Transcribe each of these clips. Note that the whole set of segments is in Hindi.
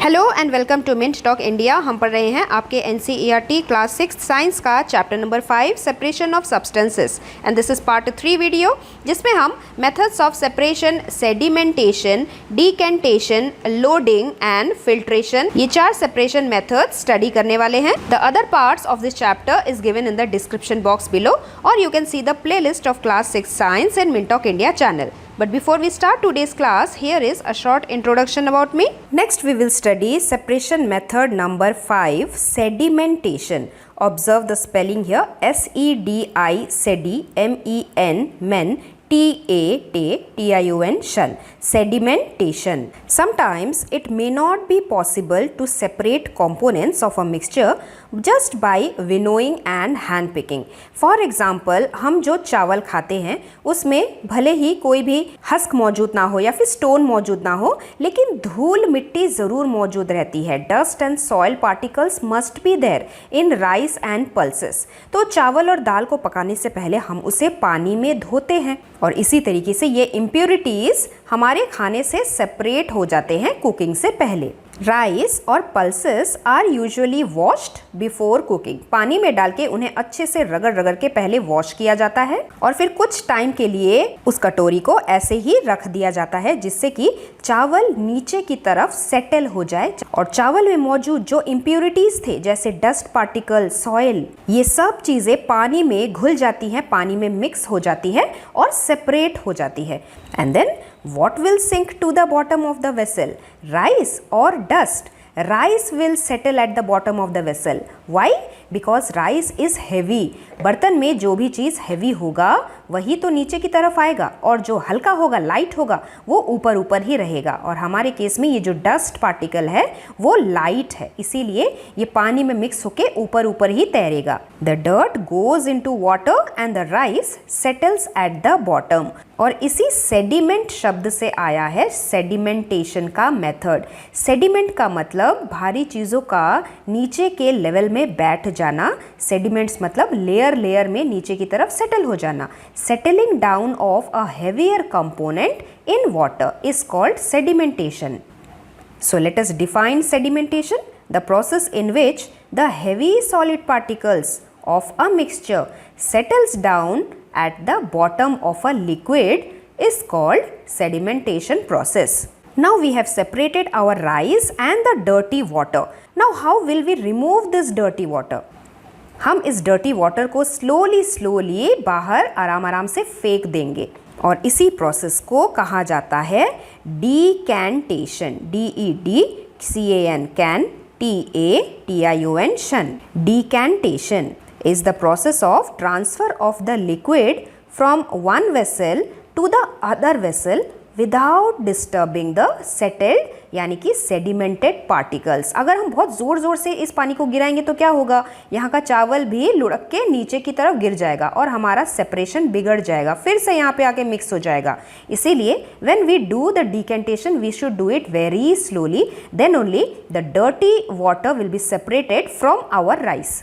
Hello and welcome to Mint talk India. हम पढ़ रहे हैं आपके NCERT क्लास 6 साइंस का chapter number 5 separation of substances and this is part 3 video, जिसमें हम methods of separation, sedimentation, decantation, loading and filtration, ये 4 सेपरेशन मेथड्स स्टडी करने वाले हैं। The other parts of this chapter is given in the description box below और you can see the playlist of class 6 science in mint talk India channel. But before we start today's class, here is a short introduction about me. Next we will study separation method number 5, sedimentation. Observe the spelling here, S-E-D-I, sedi, M-E-N, men, T-A-T-I-O-N, shun. Sedimentation. Sometimes it may not be possible to separate components of a mixture just by winnowing and hand picking. For example, हम जो चावल खाते हैं उसमें भले ही कोई भी हस्क मौजूद ना हो या फिर स्टोन मौजूद ना हो, लेकिन धूल मिट्टी ज़रूर मौजूद रहती है. Dust and soil particles must be there in rice and pulses. तो चावल और दाल को पकाने से पहले हम उसे पानी में धोते हैं और इसी तरीके से ये इम्प्योरिटीज़ हमारे खाने से सेपरेट हो जाते हैं कुकिंग से पहले. राइस और pulses are usually washed before cooking. पानी में डाल के उन्हें अच्छे से रगड़ रगड़ के पहले वॉश किया जाता है और फिर कुछ टाइम के लिए उस कटोरी को ऐसे ही रख दिया जाता है जिससे कि चावल नीचे की तरफ सेटल हो जाए और चावल में मौजूद जो इम्प्योरिटीज थे जैसे डस्ट पार्टिकल, सॉइल, ये सब चीज़ें पानी में घुल जाती हैं, पानी में मिक्स हो जाती है और सेपरेट हो जाती है. And then what will sink to the bottom of the vessel, rice or dust? Rice will settle at the bottom of the vessel. Why? Because rice is heavy. बर्तन में जो भी चीज़ heavy होगा वही तो नीचे की तरफ आएगा और जो हल्का होगा, लाइट होगा, वो ऊपर ऊपर ही रहेगा. और हमारे केस में ये जो डस्ट पार्टिकल है वो लाइट है, इसीलिए ये पानी में मिक्स होके ऊपर ऊपर ही तैरेगा. The dirt goes into water and the rice settles at the bottom. और इसी सेडिमेंट शब्द से आया है सेडिमेंटेशन का मेथड. सेडिमेंट का मतलब भारी चीज़ों का नीचे के लेवल में बैठ जाना. सेडिमेंट्स मतलब लेयर लेयर में नीचे की तरफ सेटल हो जाना. Settling down of a heavier component in water is called sedimentation. So let us define sedimentation, the process in which the heavy solid particles of a mixture settles down at the bottom of a liquid is called sedimentation process. Now we have separated our rice and the dirty water. Now how will we remove this dirty water? हम इस डर्टी वाटर को स्लोली बाहर आराम आराम से फेंक देंगे और इसी प्रोसेस को कहा जाता है डीकैंटेशन. DEDCAN, कैन, TATION, शन. डीकैंटेशन is the process of transfer of the liquid from one vessel to the other vessel without disturbing the settled यानी कि सेडिमेंटेड पार्टिकल्स. अगर हम बहुत ज़ोर ज़ोर से इस पानी को गिराएंगे तो क्या होगा, यहाँ का चावल भी लुढ़क के नीचे की तरफ गिर जाएगा और हमारा सेपरेशन बिगड़ जाएगा, फिर से यहाँ पे आके मिक्स हो जाएगा. इसीलिए when we do the decantation we should do it very slowly, then only the dirty water will be separated from our rice.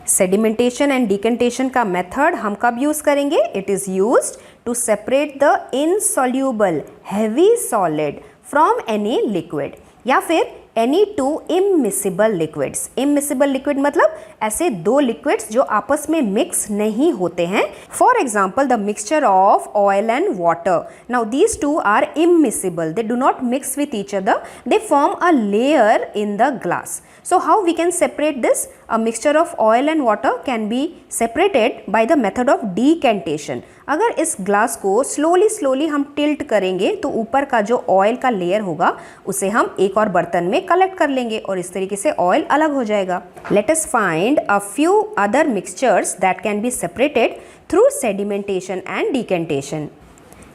Sedimentation and decantation का मेथड हम कब यूज़ करेंगे? It is used to separate the insoluble heavy solid from any liquid या फिर any two immiscible liquids. Immiscible liquid मतलब ऐसे दो लिक्विड्स जो आपस में मिक्स नहीं होते हैं. For example the mixture of oil and water. Now these two are immiscible, they do not mix with each other, they form a layer in the glass. So how we can separate this? A mixture of oil and water can be separated by the method of decantation. अगर इस ग्लास को स्लोली हम टिल्ट करेंगे तो ऊपर का जो ऑयल का लेयर होगा उसे हम एक और बर्तन में कलेक्ट कर लेंगे और इस तरीके से ऑयल अलग हो जाएगा. Let us find a few other mixtures that can be separated through sedimentation and decantation.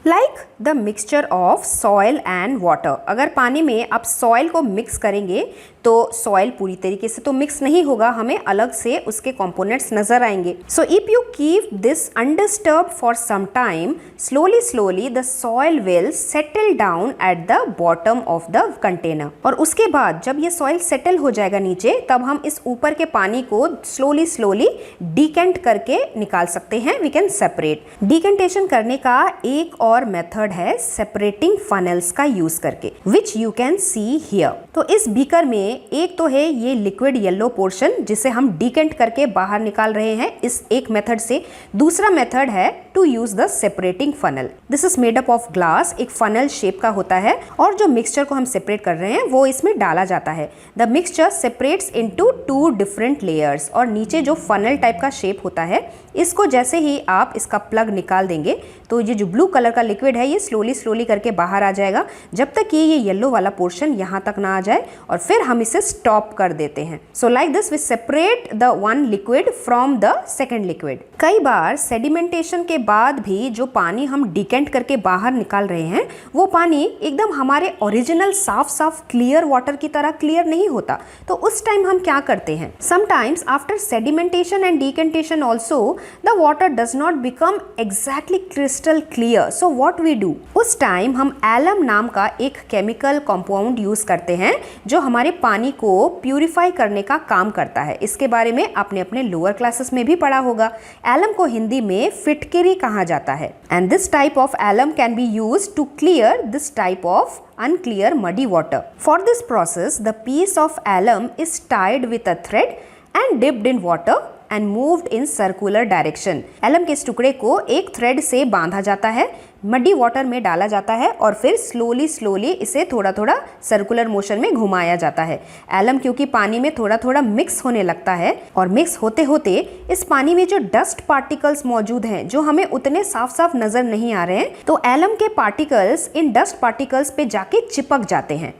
Like the mixture of soil and water. अगर पानी में आप सॉयल को मिक्स करेंगे तो सॉइल पूरी तरीके से तो मिक्स नहीं होगा, हमें अलग से उसके कंपोनेंट्स नजर आएंगे। So if you keep this undisturb for some time, slowly the soil will settle down at the bottom of the container. और उसके बाद जब ये सॉइल सेटल हो जाएगा नीचे, तब हम इस ऊपर के पानी को स्लोली डिकेंट करके निकाल सकते हैं। We can separate. डिकेंटेशन करने का एक और मेथड है सेपरेटिंग फनल्स का यूज करके, which you can see here. तो इस बीकर में एक तो है ये लिक्विड येलो पोर्शन जिसे हम डिकेंट करके बाहर निकाल रहे हैं इस एक मेथड से। दूसरा मेथड है to use the separating funnel. This is made up of glass, एक फनल शेप का होता है, और जो मिक्सचर को हम सेपरेट कर रहे हैं वो इसमें डाला जाता है। The mixture separates into 2 different layers. और नीचे जो फनल टाइप का शेप होता है, इसको जैसे ही आप इसका प्लग निकाल देंगे तो ये जो ब्लू कलर का लिक्विड है ये स्लोली करके बाहर आ जाएगा, जब तक ये येलो वाला पोर्शन यहाँ तक ना आ जाए, और फिर हम इसे स्टॉप कर देते हैं। So like this we separate the one liquid from the second liquid. कई बार सेडिमेंटेशन के बाद भी जो पानी हम डिकेंट करके बाहर निकाल रहे हैं, वो पानी एकदम हमारे ओरिजिनल साफ क्लियर वाटर की तरह क्लियर नहीं होता। तो उस टाइम हम क्या करते हैं, sometimes after sedimentation and decantation also the water does not become exactly crystal clear. So what we do, उस टाइम हम एलम नाम का एक केमिकल कंपाउंड यूज करते हैं जो हमारे पानी को प्यूरिफाई करने का काम करता है। इसके बारे में आपने अपने लोअर क्लासेस में भी पढ़ा होगा। एलम को हिंदी में फिटकिरी कहा जाता है, and this type of alum can be used to clear this type of unclear muddy water. For this process, the piece of alum is tied with a thread and dipped in water and moved in circular direction. Alum के इस टुकड़े को एक थ्रेड से बांधा जाता है, मड्डी वाटर में डाला जाता है, और फिर स्लोली इसे थोड़ा सर्कुलर मोशन में घुमाया जाता है। एलम क्योंकि पानी में थोड़ा मिक्स होने लगता है, और मिक्स होते होते इस पानी में जो डस्ट पार्टिकल्स मौजूद हैं, जो हमें उतने साफ नजर नहीं आ रहे हैं, तो एलम के पार्टिकल्स इन डस्ट पार्टिकल्स पे जाके चिपक जाते हैं,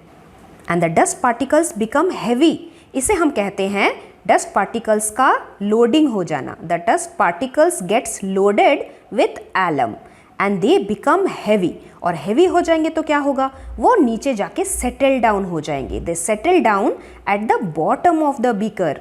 and the dust particles become heavy. इसे हम कहते हैं डस्ट पार्टिकल्स का लोडिंग हो जाना। The dust particles gets loaded with alum and they become heavy. और हैवी हो जाएंगे तो क्या होगा, वो नीचे जाके सेटल डाउन हो जाएंगे। They settle down at the bottom of the beaker.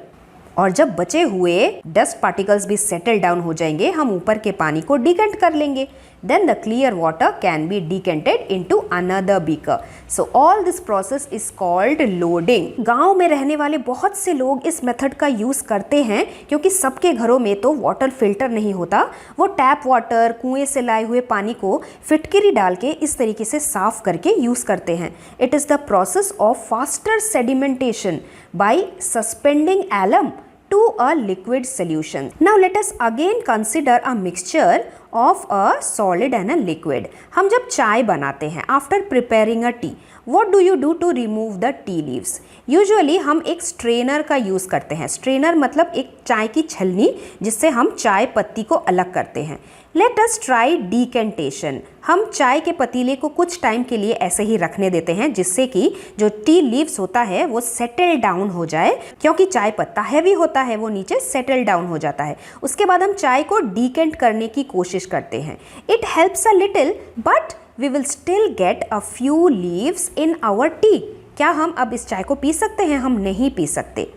और जब बचे हुए डस्ट पार्टिकल्स भी सेटल डाउन हो जाएंगे, हम ऊपर के पानी को डिकेंट कर लेंगे। Then the clear water can be decanted into another beaker. So all this process is called loading. गांव में रहने वाले बहुत से लोग इस मेथड का यूज़ करते हैं, क्योंकि सबके घरों में तो वाटर फिल्टर नहीं होता। वो टैप वाटर, कुएं से लाए हुए पानी को फिटकिरी डाल के इस तरीके से साफ करके यूज़ करते हैं। It is the process of faster sedimentation by suspending alum to a liquid solution. Now let us again consider a mixture of a solid and a liquid. हम जब चाय बनाते हैं, after preparing a tea, what do you do to remove the tea leaves? Usually हम एक strainer का यूज़ करते हैं। strainer मतलब एक चाय की छलनी जिससे हम चाय पत्ती को अलग करते हैं। Let us try decantation. हम चाय के पतीले को कुछ टाइम के लिए ऐसे ही रखने देते हैं, जिससे कि जो टी लीव्स होता है वो सेटल डाउन हो जाए, क्योंकि चाय पत्ता हैवी होता है, वो नीचे सेटल डाउन हो जाता है। उसके बाद हम चाय को डिकेंट करने की कोशिश करते हैं। It helps a little, but we will still get a few leaves in our tea. क्या हम अब इस चाय को पी सकते हैं? हम नहीं पी सकते,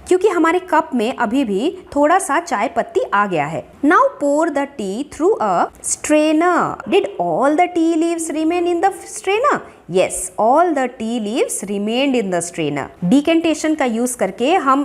क्योंकि हमारे कप में अभी भी थोड़ा सा चाय पत्ती आ गया है। Now pour the tea through a strainer. Did all the tea leaves remain in the strainer? Yes, all the tea leaves remained in the strainer. Decantation का यूज़ करके हम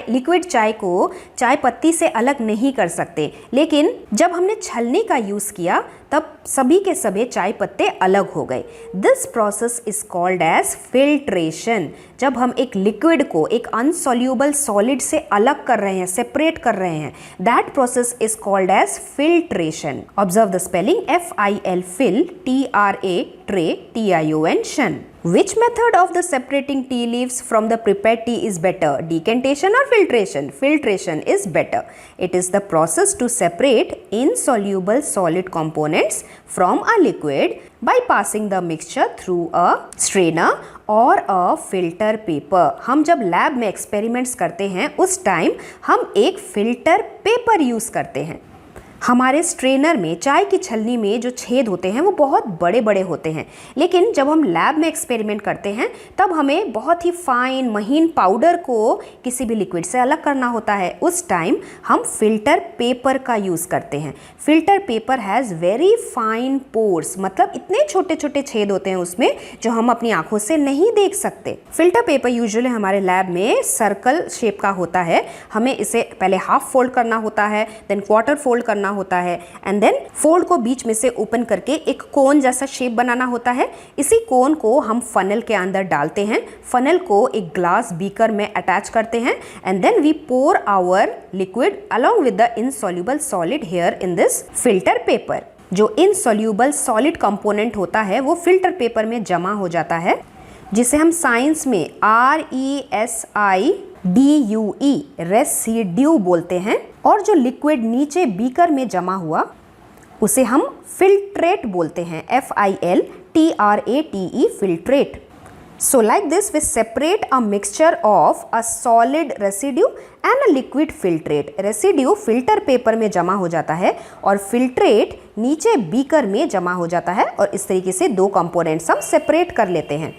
लिक्विड चाय को चाय पत्ती से अलग नहीं कर सकते, लेकिन जब हमने छलनी का यूज़ किया तब सभी के सभी चाय पत्ते अलग हो गए। This process is called as filtration. जब हम एक लिक्विड को एक अनसोल्यूबल सॉलिड से अलग कर रहे हैं, सेपरेट कर रहे हैं, that process is called as filtration. Observe the spelling, FIL, fill, TRA, tray, TION, shun. Which method of the separating tea leaves from the prepared tea is better? Decantation or filtration? Filtration is better. It is the process to separate insoluble solid components from a liquid by passing the mixture through a strainer or a filter paper. हम जब लैब में एक्सपेरिमेंट्स करते हैं उस टाइम हम एक फिल्टर पेपर यूज़ करते हैं। हमारे स्ट्रेनर में, चाय की छलनी में जो छेद होते हैं वो बहुत बड़े बड़े होते हैं, लेकिन जब हम लैब में एक्सपेरिमेंट करते हैं तब हमें बहुत ही फाइन महीन पाउडर को किसी भी लिक्विड से अलग करना होता है। उस टाइम हम फिल्टर पेपर का यूज़ करते हैं। Filter paper has very fine pores, मतलब इतने छोटे छोटे छेद होते हैं उसमें जो हम अपनी आंखों से नहीं देख सकते। फिल्टर पेपर यूजुअली हमारे लैब में सर्कल शेप का होता है। हमें इसे पहले हाफ फोल्ड करना होता है, देन क्वार्टर फोल्ड करना होता है, एंड देन फोल्ड को बीच में से ओपन करके एक कोन जैसा शेप बनाना होता है। इसी कोन को हम फनल के अंदर डालते हैं। फनल को एक ग्लास बीकर में अटैच करते हैं, and then we pour our liquid along with the insoluble solid here in this filter paper. जो इनसॉल्युबल सॉलिड कंपोनेंट होता है वो फिल्टर पेपर में जमा हो जाता है, जिसे हम साइंस में RESIDUE रेसिड्यू बोलते हैं। और जो लिक्विड नीचे बीकर में जमा हुआ उसे हम फिल्ट्रेट बोलते हैं, FILTRATE filtrate. So like this we separate a mixture of a solid residue and a liquid filtrate. Residue filter paper में जमा हो जाता है और filtrate नीचे बीकर में जमा हो जाता है, और इस तरीके से दो कंपोनेंट्स हम सेपरेट कर लेते हैं।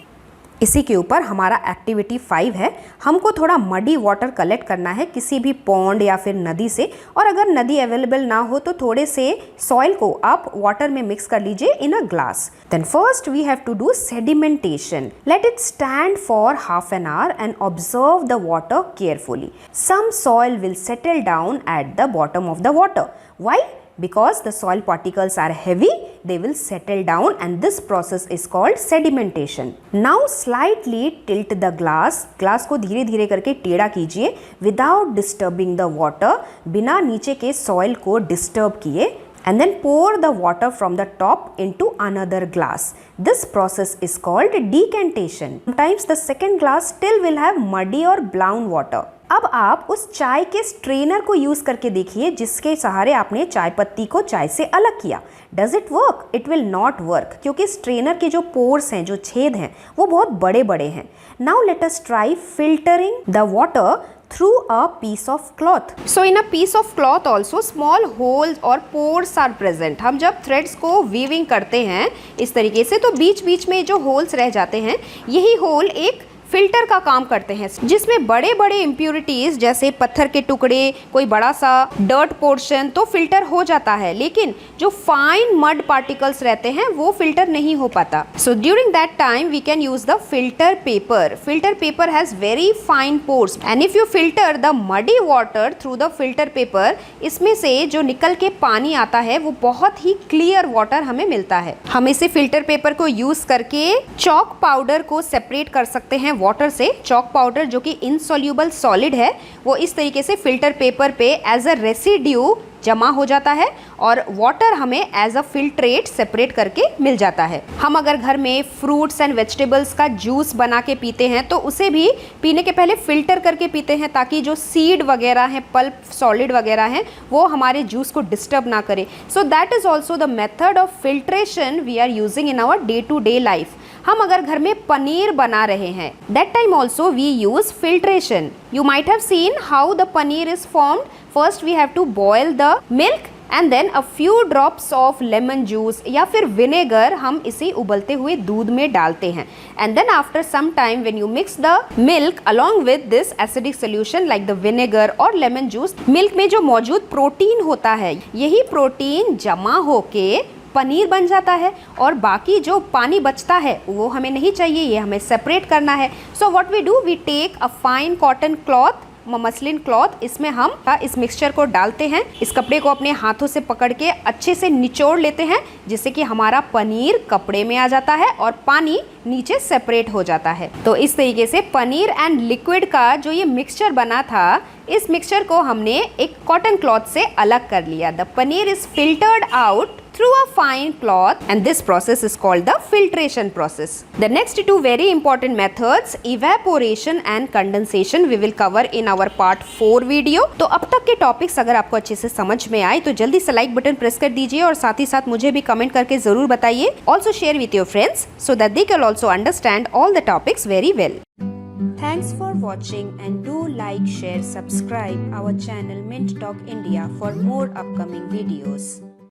इसी के ऊपर हमारा एक्टिविटी 5 है। हमको थोड़ा मडी वाटर कलेक्ट करना है किसी भी पॉन्ड या फिर नदी से, और अगर नदी अवेलेबल ना हो तो थोड़े से सॉइल को आप वाटर में मिक्स कर लीजिए in a glass. Then first we have to do sedimentation. Let it stand for half an hour and observe the water carefully. Some soil will settle down at the bottom of the water. Why? Because the soil particles are heavy, they will settle down, and this process is called sedimentation. Now slightly tilt the glass. Glass को धीरे धीरे करके टेढ़ा कीजिए without disturbing the water, बिना नीचे के soil को disturb किए, and then pour the water from the top into another glass. This process is called decantation. Sometimes the second glass still will have muddy or brown water. अब आप उस चाय के स्ट्रेनर को यूज करके देखिए जिसके सहारे आपने चाय पत्ती को चाय से अलग किया। Does it work? It will not work, क्योंकि स्ट्रेनर के जो पोर्स हैं, जो छेद हैं, वो बहुत बड़े बड़े हैं। Now let us try filtering the water through a piece of cloth. So in a piece of cloth also small holes or pores are present. हम जब threads को weaving करते हैं इस तरीके से, तो बीच बीच में जो holes रह जाते हैं, यही होल एक फिल्टर का काम करते हैं, जिसमें बड़े बड़े इम्प्यूरिटीज जैसे पत्थर के टुकड़े, कोई बड़ा सा डर्ट पोर्शन तो फिल्टर हो जाता है, लेकिन जो फाइन मड पार्टिकल्स रहते हैं वो फिल्टर नहीं हो पाता। So during that time we can use the filter paper. Filter paper has very fine pores, and if you filter the muddy water through the filter paper, इसमें से जो निकल के पानी आता है वो बहुत ही क्लियर वाटर हमें मिलता है। हम इसे फिल्टर पेपर को यूज करके चॉक पाउडर को सेपरेट कर सकते हैं वाटर से। चॉक पाउडर जो कि इनसॉल्युबल सॉलिड है, वो इस तरीके से फिल्टर पेपर पे एज अ रेसिड्यू जमा हो जाता है, और वाटर हमें एज अ फिल्ट्रेट सेपरेट करके मिल जाता है। हम अगर घर में फ्रूट्स एंड वेजिटेबल्स का जूस बना के पीते हैं तो उसे भी पीने के पहले फिल्टर करके पीते हैं, ताकि जो सीड वगैरह हैं, पल्प सॉलिड वगैरह हैं, वो हमारे जूस को डिस्टर्ब ना करे। So that is also the method of filtration we are using in our day to day life. हम अगर घर में पनीर बना रहे हैं, that time also we use filtration. You might have seen how the paneer is formed. First we have to boil the milk and then a few drops of lemon juice या फिर vinegar हम इसे उबलते हुए दूध में डालते हैं, and then after some time when you mix the milk along with this acidic solution like the vinegar or lemon juice, milk में जो मौजूद प्रोटीन होता है, यही प्रोटीन जमा होके पनीर बन जाता है, और बाकी जो पानी बचता है वो हमें नहीं चाहिए, ये हमें सेपरेट करना है। So what we do, we take a fine cotton cloth, muslin cloth, इसमें हम इस मिक्सचर को डालते हैं। इस कपड़े को अपने हाथों से पकड़ के अच्छे से निचोड़ लेते हैं, जिससे कि हमारा पनीर कपड़े में आ जाता है और पानी नीचे सेपरेट हो जाता है। तो इस तरीके से पनीर एंड लिक्विड का जो ये मिक्सचर बना था, इस मिक्सचर को हमने एक कॉटन क्लॉथ से अलग कर लिया। The paneer is filtered out through a fine cloth, and this process is called the filtration process. The next two very important methods, evaporation and condensation, we will cover in our part 4 video. तो अब तक के टॉपिक्स अगर आपको अच्छे से समझ में आए तो जल्दी से लाइक बटन प्रेस कर दीजिए, और साथ ही साथ मुझे भी कमेंट करके जरूर बताइए। Also share with your friends so that they can also understand all the topics very well. Thanks for watching and do like, share, subscribe our channel Mint Talk India for more upcoming videos.